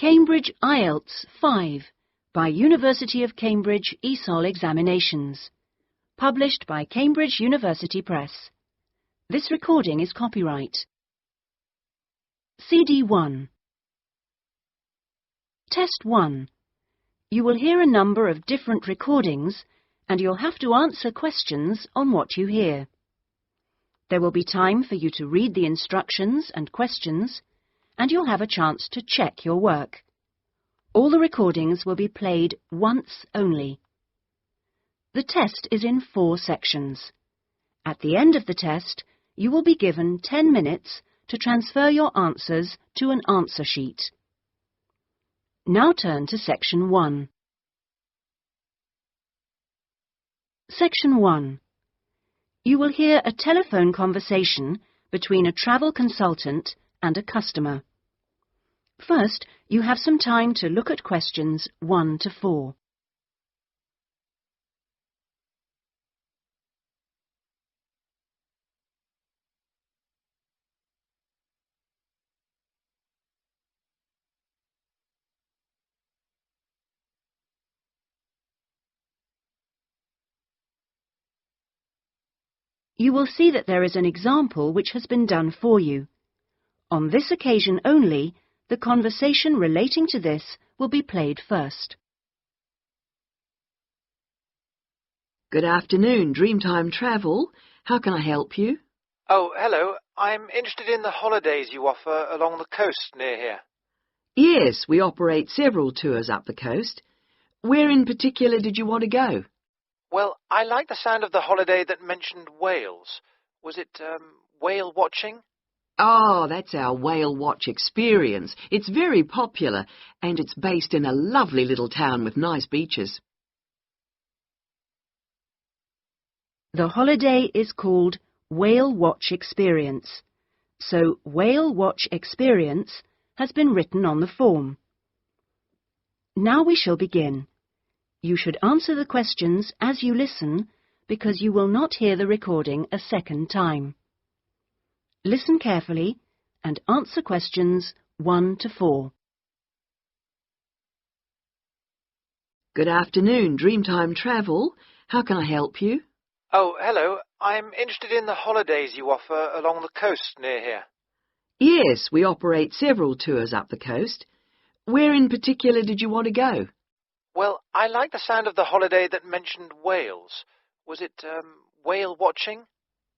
Cambridge IELTS 5 by University of Cambridge ESOL Examinations. Published by Cambridge University Press. This recording is copyright. CD 1. Test 1. You will hear a number of different recordings and you'll have to answer questions on what you hear. There will be time for you to read the instructions and questions, and you'll have a chance to check your work. All the recordings will be played once only. The test is in 4 sections. At the end of the test, you will be given 10 minutes to transfer your answers to an answer sheet. Now turn to Section 1. Section 1. You will hear a telephone conversation between a travel consultant and a customer. First, you have some time to look at questions 1 to 4. You will see that there is an example which has been done for you. On this occasion only, the conversation relating to this will be played first. Good afternoon, Dreamtime Travel. How can I help you? Oh, hello. I'm interested in the holidays you offer along the coast near here. Yes, we operate several tours up the coast. Where in particular did you want to go? Well, I like the sound of the holiday that mentioned whales. Was it whale watching? Oh, that's our whale watch experience. It's very popular, and it's based in a lovely little town with nice beaches. The holiday is called Whale Watch Experience, so Whale Watch Experience has been written on the form. Now we shall begin. You should answer the questions as you listen because you will not hear the recording a second time. Listen carefully and answer questions 1 to 4. Good afternoon, Dreamtime Travel. How can I help you? Oh, hello. I'm interested in the holidays you offer along the coast near here. Yes, we operate several tours up the coast. Where in particular did you want to go? Well, I like the sound of the holiday that mentioned whales. Was it whale watching?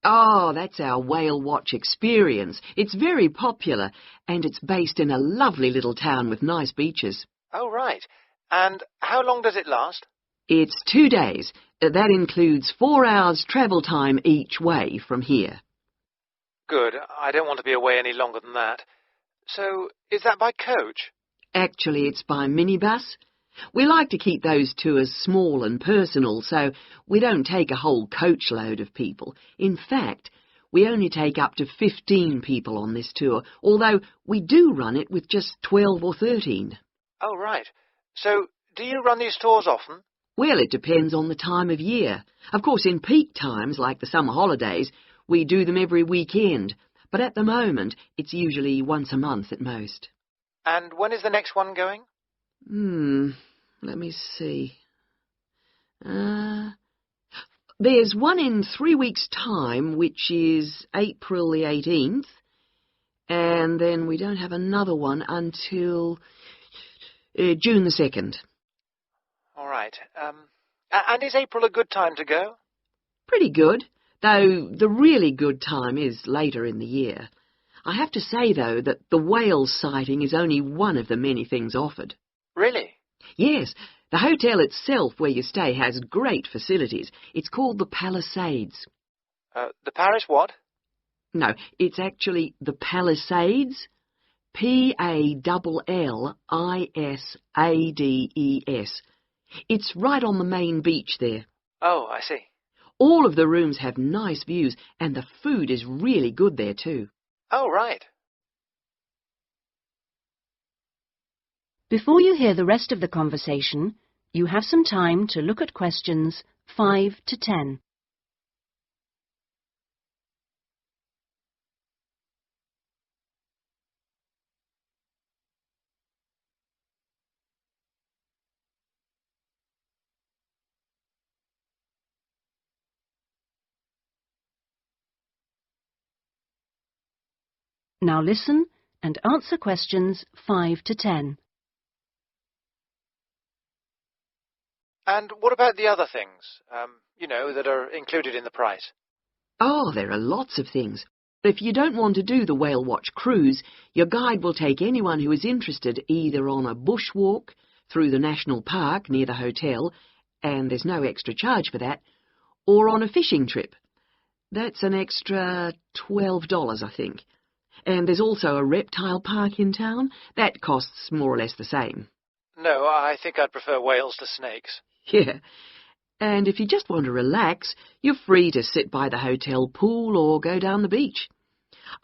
Oh, that's our whale watch experience. It's very popular, and it's based in a lovely little town with nice beaches. Oh, right. And how long does it last? It's 2 days. That includes 4 hours travel time each way from here. Good. I don't want to be away any longer than that. So, is that by coach? Actually, it's by minibus. We like to keep those tours small and personal, so we don't take a whole coachload of people. In fact, we only take up to 15 people on this tour, although we do run it with just 12 or 13. Oh, right. So, do you run these tours often? Well, it depends on the time of year. Of course, in peak times, like the summer holidays, we do them every weekend, but at the moment, it's usually once a month at most. And when is the next one going? Let me see. There's one in 3 weeks' time, which is April the 18th, and then we don't have another one until June the 2nd. All right. And is April a good time to go? Pretty good, though the really good time is later in the year. I have to say, though, that the whale sighting is only one of the many things offered. Really? Yes, the hotel itself where you stay has great facilities. It's called the Palisades. The Paris what? No, it's actually the Palisades. Pallissades. It's right on the main beach there. Oh, I see. All of the rooms have nice views, and the food is really good there too. Oh, right. Before you hear the rest of the conversation, you have some time to look at questions 5 to 10. Now listen and answer questions 5 to 10. And what about the other things, that are included in the price? Oh, there are lots of things. If you don't want to do the whale watch cruise, your guide will take anyone who is interested either on a bushwalk through the national park near the hotel, and there's no extra charge for that, or on a fishing trip. That's an extra $12, I think. And there's also a reptile park in town. That costs more or less the same. No, I think I'd prefer whales to snakes. Yeah. And if you just want to relax, you're free to sit by the hotel pool or go down the beach.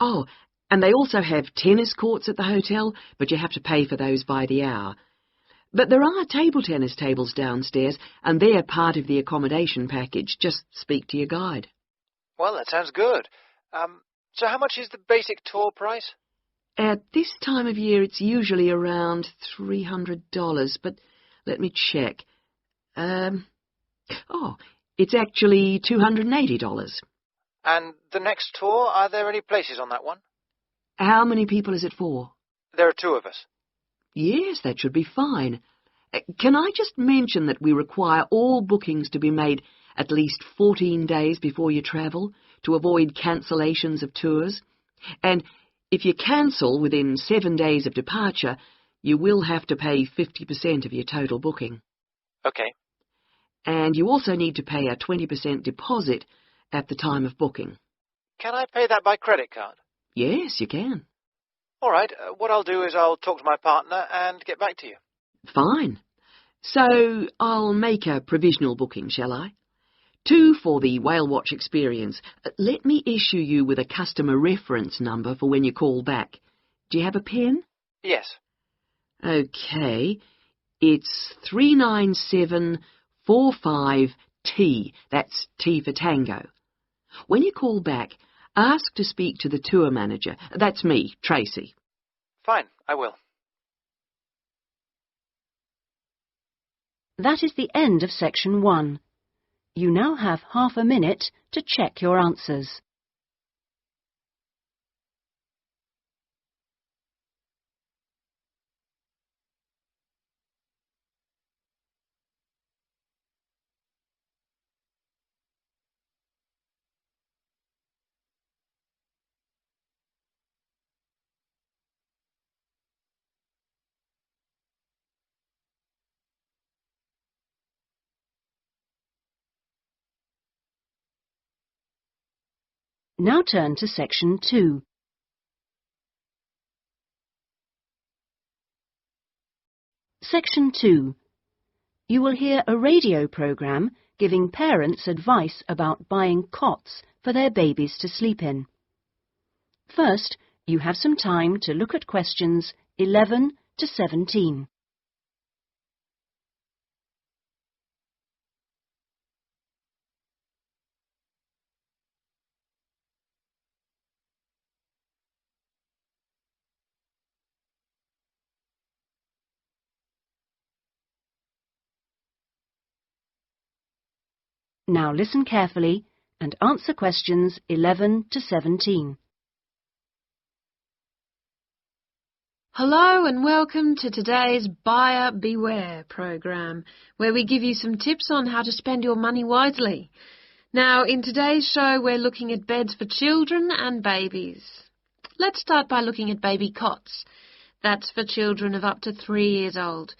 Oh, and they also have tennis courts at the hotel, but you have to pay for those by the hour. But there are table tennis tables downstairs, and they're part of the accommodation package. Just speak to your guide. Well, that sounds good. So how much is the basic tour price? At this time of year, it's usually around $300, but let me check. It's actually $280. And the next tour, are there any places on that one? How many people is it for? There are 2 of us. Yes, that should be fine. Can I just mention that we require all bookings to be made at least 14 days before you travel to avoid cancellations of tours? And if you cancel within 7 days of departure, you will have to pay 50% of your total booking. Okay. And you also need to pay a 20% deposit at the time of booking. Can I pay that by credit card? Yes, you can. All right. What I'll do is I'll talk to my partner and get back to you. Fine. So I'll make a provisional booking, shall I? 2 for the whale watch experience. Let me issue you with a customer reference number for when you call back. Do you have a pen? Yes. Okay. It's 39745T. That's T for Tango. When you call back, ask to speak to the tour manager. That's me, Tracy. Fine, I will. That is the end of section 1. You now have half a minute to check your answers. Now turn to section 2. Section 2. You will hear a radio program giving parents advice about buying cots for their babies to sleep in. First, you have some time to look at questions 11 to 17. Now listen carefully and answer questions 11 to 17. Hello and welcome to today's Buyer Beware program, where we give you some tips on how to spend your money wisely. Now, in today's show, we're looking at beds for children and babies. Let's start by looking at baby cots. That's for children of up to 3 years old.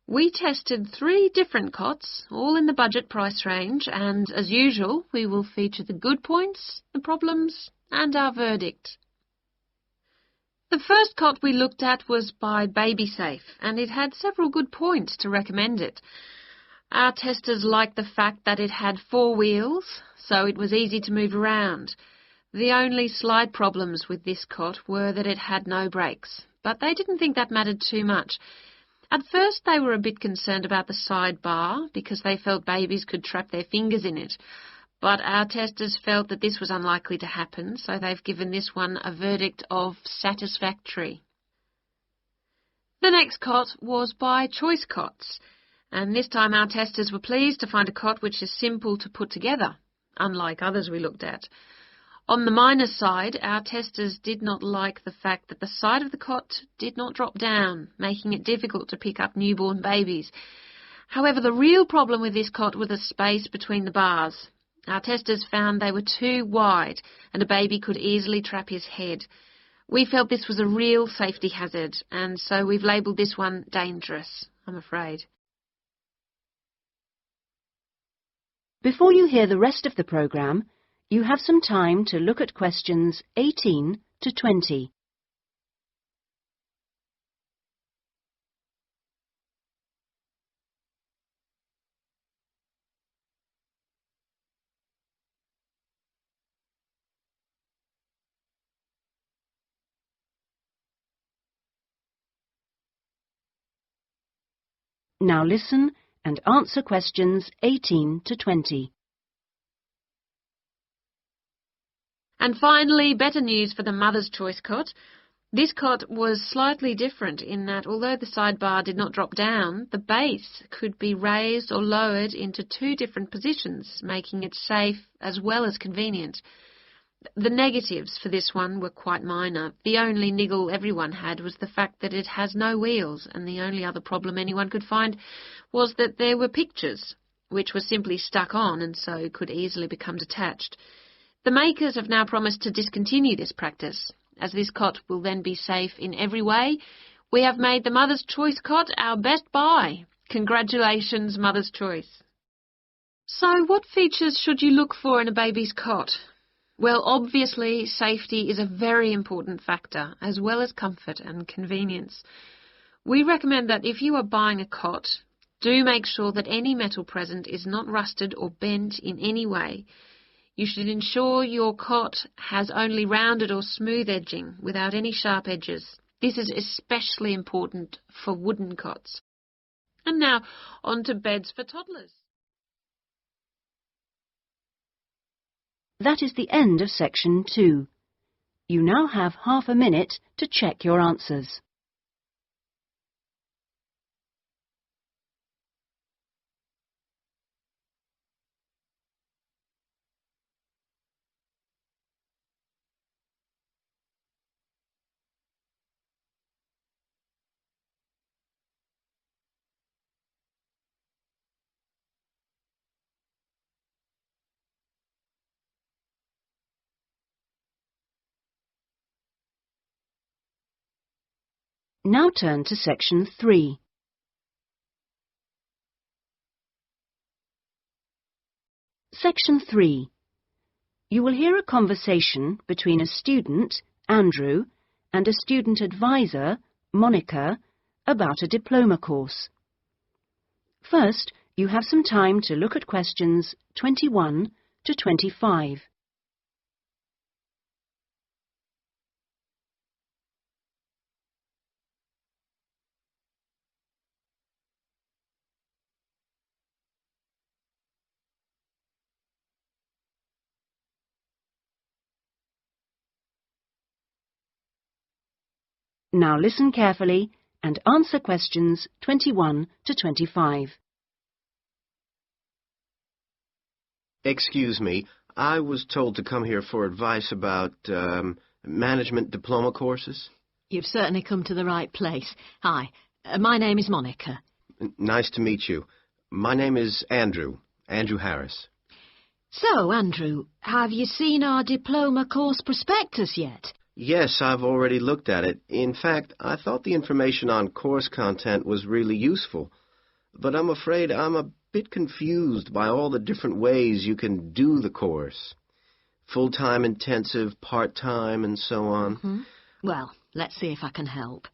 We tested 3 different cots, all in the budget price range, and as usual, we will feature the good points, the problems, and our verdict. The first cot we looked at was by BabySafe, and it had several good points to recommend it. Our testers liked the fact that it had 4 wheels, so it was easy to move around. The only slight problems with this cot were that it had no brakes, but they didn't think that mattered too much. At first they were a bit concerned about the side bar because they felt babies could trap their fingers in it. But our testers felt that this was unlikely to happen, so they've given this one a verdict of satisfactory. The next cot was by Choice Cots, and this time our testers were pleased to find a cot which is simple to put together, unlike others we looked at. On the minus side, our testers did not like the fact that the side of the cot did not drop down, making it difficult to pick up newborn babies. However, the real problem with this cot was the space between the bars. Our testers found they were too wide and a baby could easily trap his head. We felt this was a real safety hazard, and so we've labelled this one dangerous, I'm afraid. Before you hear the rest of the programme, you have some time to look at questions 18 to 20. Now listen and answer questions 18 to 20. And finally, better news for the Mother's Choice cot. This cot was slightly different in that although the sidebar did not drop down, the base could be raised or lowered into two different positions, making it safe as well as convenient. The negatives for this one were quite minor. The only niggle everyone had was the fact that it has no wheels, and the only other problem anyone could find was that there were pictures, which were simply stuck on and so could easily become detached. The makers have now promised to discontinue this practice. As this cot will then be safe in every way, we have made the Mother's Choice cot our best buy. Congratulations, Mother's Choice. So what features should you look for in a baby's cot? Well, obviously, safety is a very important factor, as well as comfort and convenience. We recommend that if you are buying a cot, do make sure that any metal present is not rusted or bent in any way. You should ensure your cot has only rounded or smooth edging without any sharp edges. This is especially important for wooden cots. And now, on to beds for toddlers. That is the end of section 2. You now have half a minute to check your answers. Now turn to section 3. Section 3. You will hear a conversation between a student, Andrew, and a student advisor, Monica, about a diploma course. First, you have some time to look at questions 21 to 25. Now listen carefully and answer questions 21 to 25. Excuse me, I was told to come here for advice about management diploma courses. You've certainly come to the right place. Hi, my name is Monica. Nice to meet you. My name is Andrew Harris. So, Andrew, have you seen our diploma course prospectus yet? Yes, I've already looked at it. In fact, I thought the information on course content was really useful. But I'm afraid I'm a bit confused by all the different ways you can do the course. Full-time intensive, part-time, and so on. Mm-hmm. Well, let's see if I can help.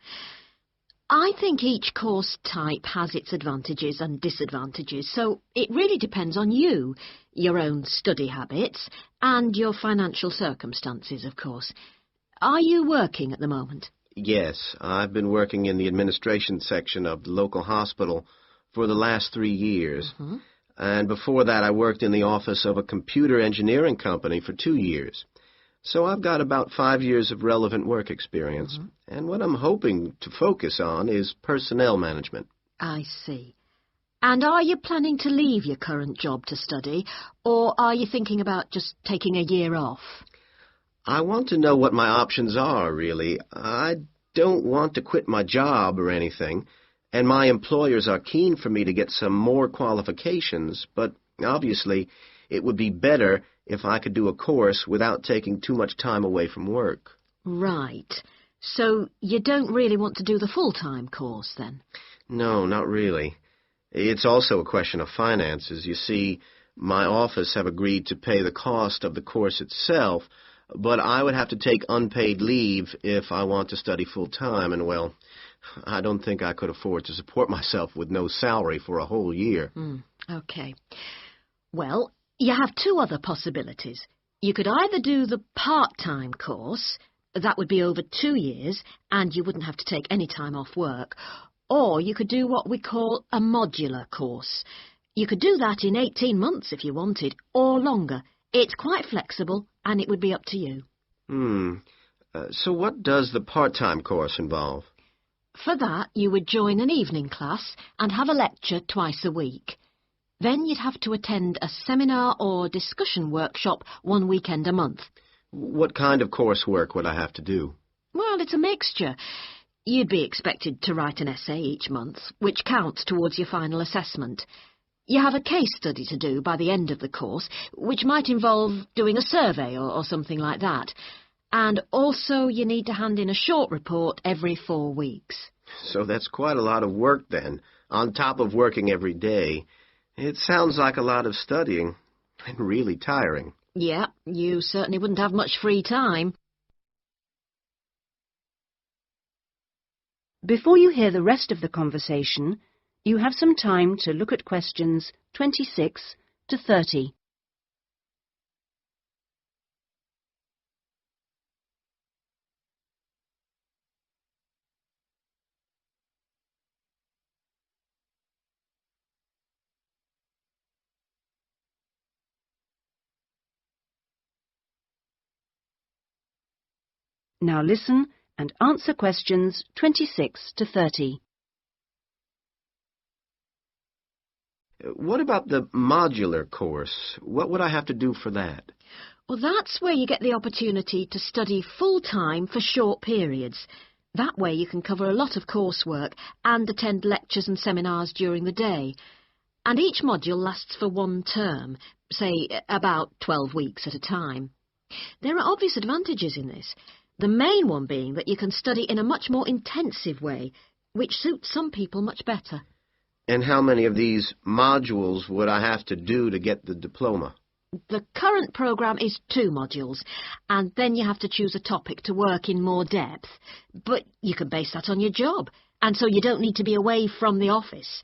I think each course type has its advantages and disadvantages, so it really depends on you, your own study habits, and your financial circumstances, of course. Are you working at the moment? Yes, I've been working in the administration section of the local hospital for the last 3 years. Mm-hmm. And before that, I worked in the office of a computer engineering company for 2 years. So I've got about 5 years of relevant work experience. Mm-hmm. And what I'm hoping to focus on is personnel management. I see. And are you planning to leave your current job to study, or are you thinking about just taking a year off? I want to know what my options are, really. I don't want to quit my job or anything, and my employers are keen for me to get some more qualifications, but obviously it would be better if I could do a course without taking too much time away from work. Right. So you don't really want to do the full-time course, then? No, not really. It's also a question of finances. You see, my office have agreed to pay the cost of the course itself, but I would have to take unpaid leave if I want to study full-time, and, well, I don't think I could afford to support myself with no salary for a whole year. Okay. Well, you have two other possibilities. You could either do the part-time course, that would be over 2 years, and you wouldn't have to take any time off work, or you could do what we call a modular course. You could do that in 18 months if you wanted, or longer. It's quite flexible, and it would be up to you. So what does the part-time course involve? For that, you would join an evening class and have a lecture twice a week. Then you'd have to attend a seminar or discussion workshop 1 weekend a month. What kind of coursework would I have to do? Well, it's a mixture. You'd be expected to write an essay each month, which counts towards your final assessment. You have a case study to do by the end of the course, which might involve doing a survey or something like that. And also you need to hand in a short report every 4 weeks. So that's quite a lot of work then, on top of working every day. It sounds like a lot of studying, and really tiring. Yeah, you certainly wouldn't have much free time. Before you hear the rest of the conversation, you have some time to look at questions 26 to 30. Now listen and answer questions 26 to 30. What about the modular course? What would I have to do for that? Well, that's where you get the opportunity to study full-time for short periods. That way you can cover a lot of coursework and attend lectures and seminars during the day. And each module lasts for 1 term, say about 12 weeks at a time. There are obvious advantages in this. The main one being that you can study in a much more intensive way, which suits some people much better. And how many of these modules would I have to do to get the diploma? The current programme is 2 modules, and then you have to choose a topic to work in more depth. But you can base that on your job, and so you don't need to be away from the office.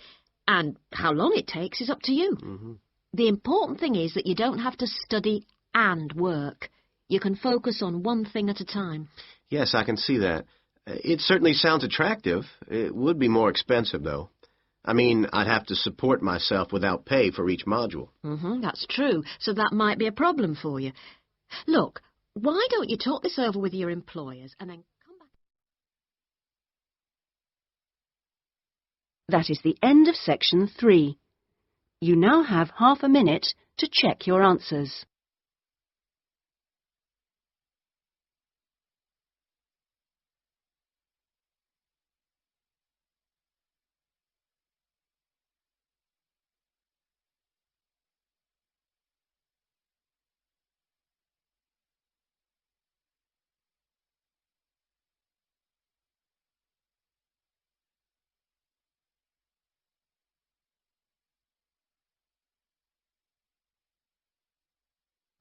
And how long it takes is up to you. The important thing is that you don't have to study and work. You can focus on one thing at a time. Yes, I can see that. It certainly sounds attractive. It would be more expensive, though. I mean, I'd have to support myself without pay for each module. That's true, so that might be a problem for you. Look, why don't you talk this over with your employers and then come back? That is the end of section 3. You now have half a minute to check your answers.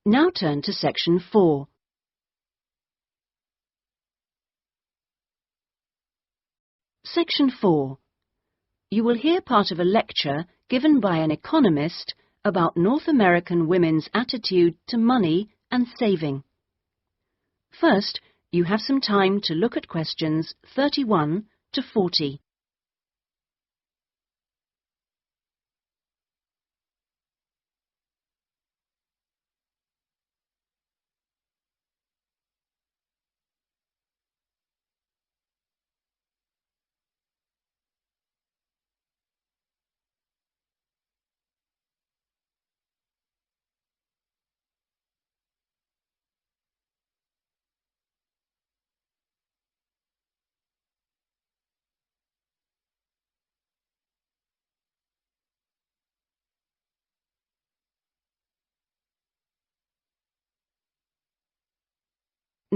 Now turn to section 4. Section 4. You will hear part of a lecture given by an economist about North American women's attitude to money and saving. First, you have some time to look at questions 31 to 40.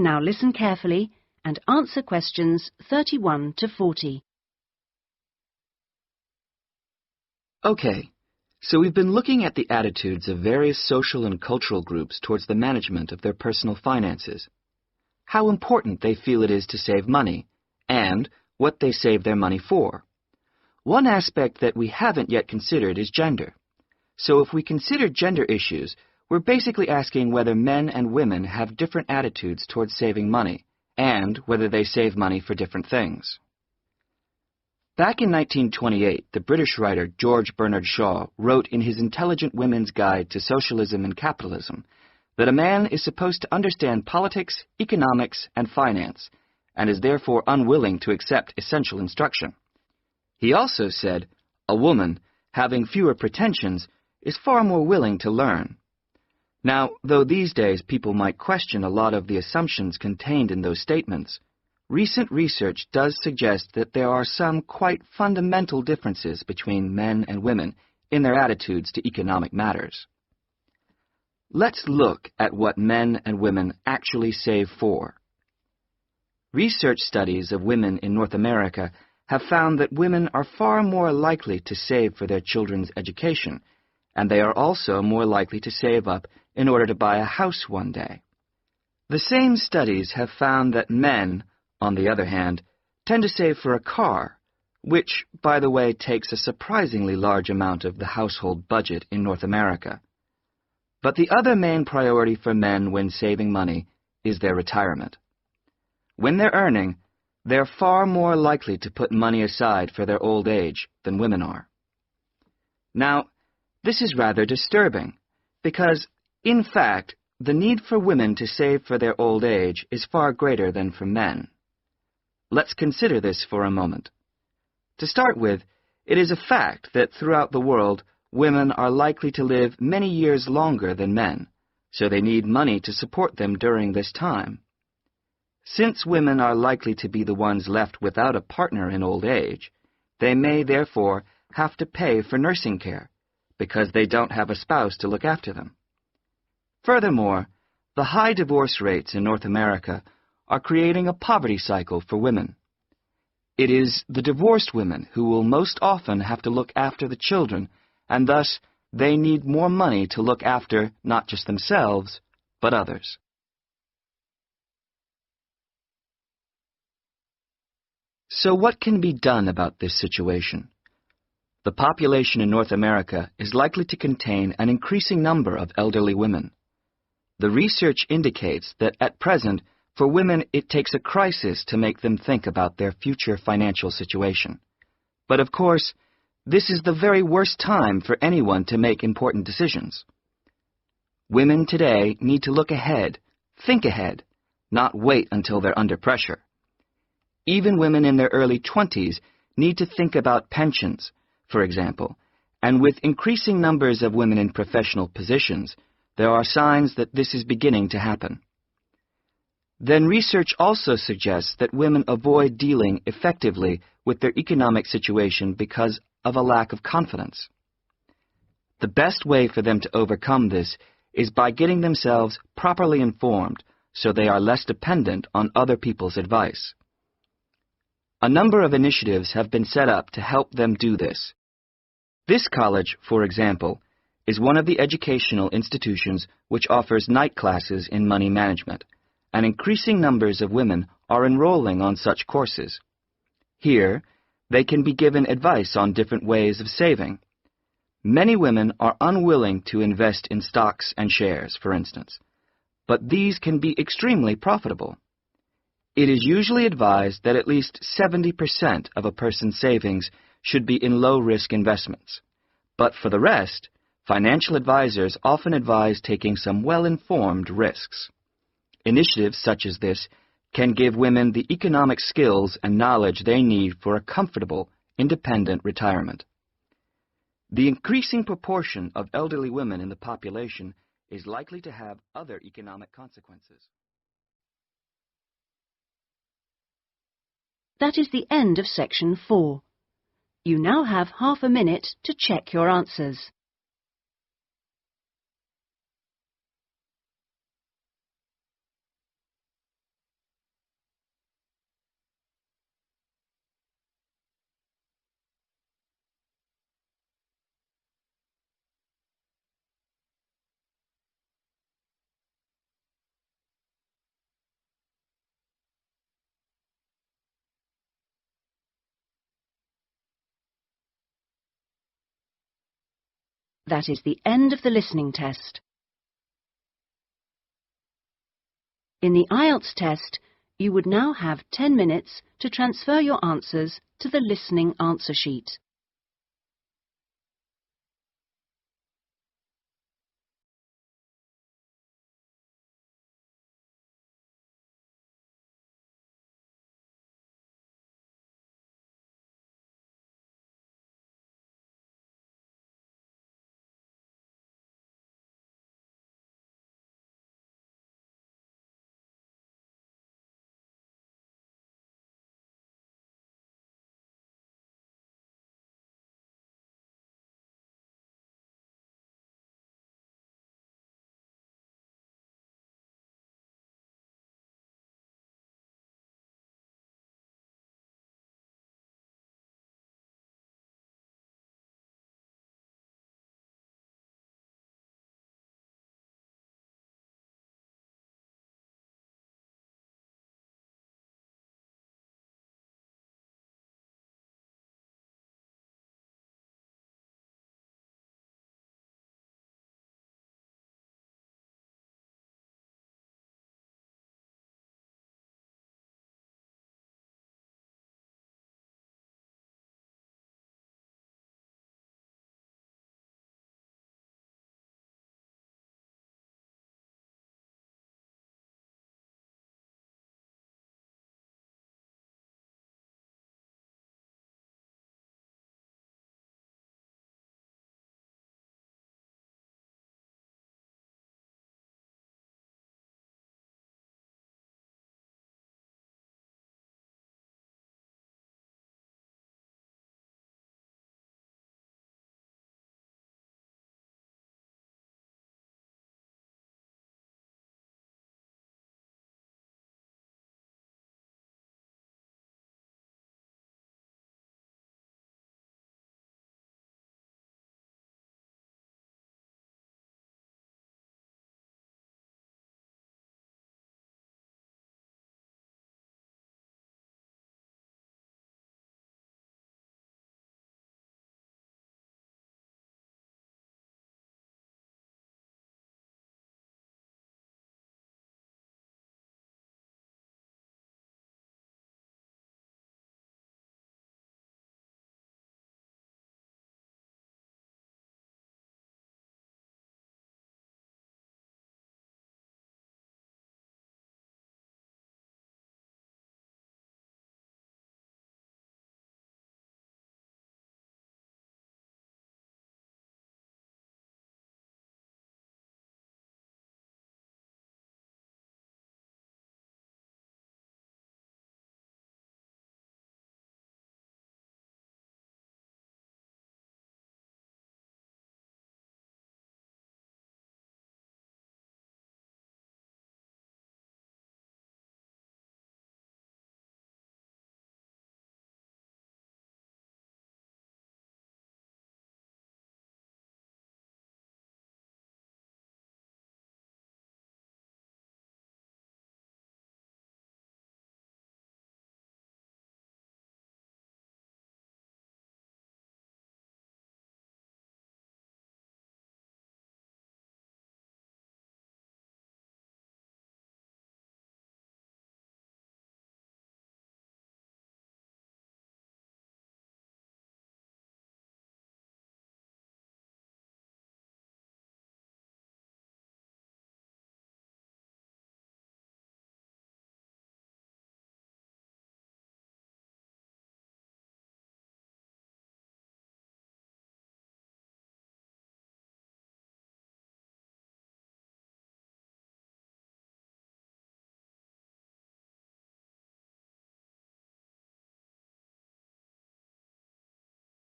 Now listen carefully and answer questions 31 to 40. Okay, so we've been looking at the attitudes of various social and cultural groups towards the management of their personal finances, how important they feel it is to save money, and what they save their money for. One aspect that we haven't yet considered is gender. So if we consider gender issues, we're basically asking whether men and women have different attitudes towards saving money, and whether they save money for different things. Back in 1928, the British writer George Bernard Shaw wrote in his Intelligent Women's Guide to Socialism and Capitalism that a man is supposed to understand politics, economics, and finance, and is therefore unwilling to accept essential instruction. He also said, a woman, having fewer pretensions, is far more willing to learn. Now, though these days people might question a lot of the assumptions contained in those statements, recent research does suggest that there are some quite fundamental differences between men and women in their attitudes to economic matters. Let's look at what men and women actually save for. Research studies of women in North America have found that women are far more likely to save for their children's education, and they are also more likely to save up in order to buy a house one day. The same studies have found that men, on the other hand, tend to save for a car, which, by the way, takes a surprisingly large amount of the household budget in North America. But the other main priority for men when saving money is their retirement. When they're earning, they're far more likely to put money aside for their old age than women are. Now, this is rather disturbing, because, in fact, the need for women to save for their old age is far greater than for men. Let's consider this for a moment. To start with, it is a fact that throughout the world, women are likely to live many years longer than men, so they need money to support them during this time. Since women are likely to be the ones left without a partner in old age, they may therefore have to pay for nursing care, because they don't have a spouse to look after them. Furthermore, the high divorce rates in North America are creating a poverty cycle for women. It is the divorced women who will most often have to look after the children, and thus they need more money to look after not just themselves, but others. So what can be done about this situation? The population in North America is likely to contain an increasing number of elderly women. The research indicates that at present, for women, it takes a crisis to make them think about their future financial situation. But of course, this is the very worst time for anyone to make important decisions. Women today need to look ahead, think ahead, not wait until they're under pressure. Even women in their early 20s need to think about pensions, for example, and with increasing numbers of women in professional positions, there are signs that this is beginning to happen. Then research also suggests that women avoid dealing effectively with their economic situation because of a lack of confidence. The best way for them to overcome this is by getting themselves properly informed so they are less dependent on other people's advice. A number of initiatives have been set up to help them do this. This college, for example, is one of the educational institutions which offers night classes in money management, and increasing numbers of women are enrolling on such courses. Here, they can be given advice on different ways of saving. Many women are unwilling to invest in stocks and shares, for instance, but these can be extremely profitable. It is usually advised that at least 70% of a person's savings should be in low-risk investments. But for the rest, financial advisors often advise taking some well-informed risks. Initiatives such as this can give women the economic skills and knowledge they need for a comfortable, independent retirement. The increasing proportion of elderly women in the population is likely to have other economic consequences. That is the end of section 4. You now have half a minute to check your answers. That is the end of the listening test. In the IELTS test, you would now have 10 minutes to transfer your answers to the listening answer sheet.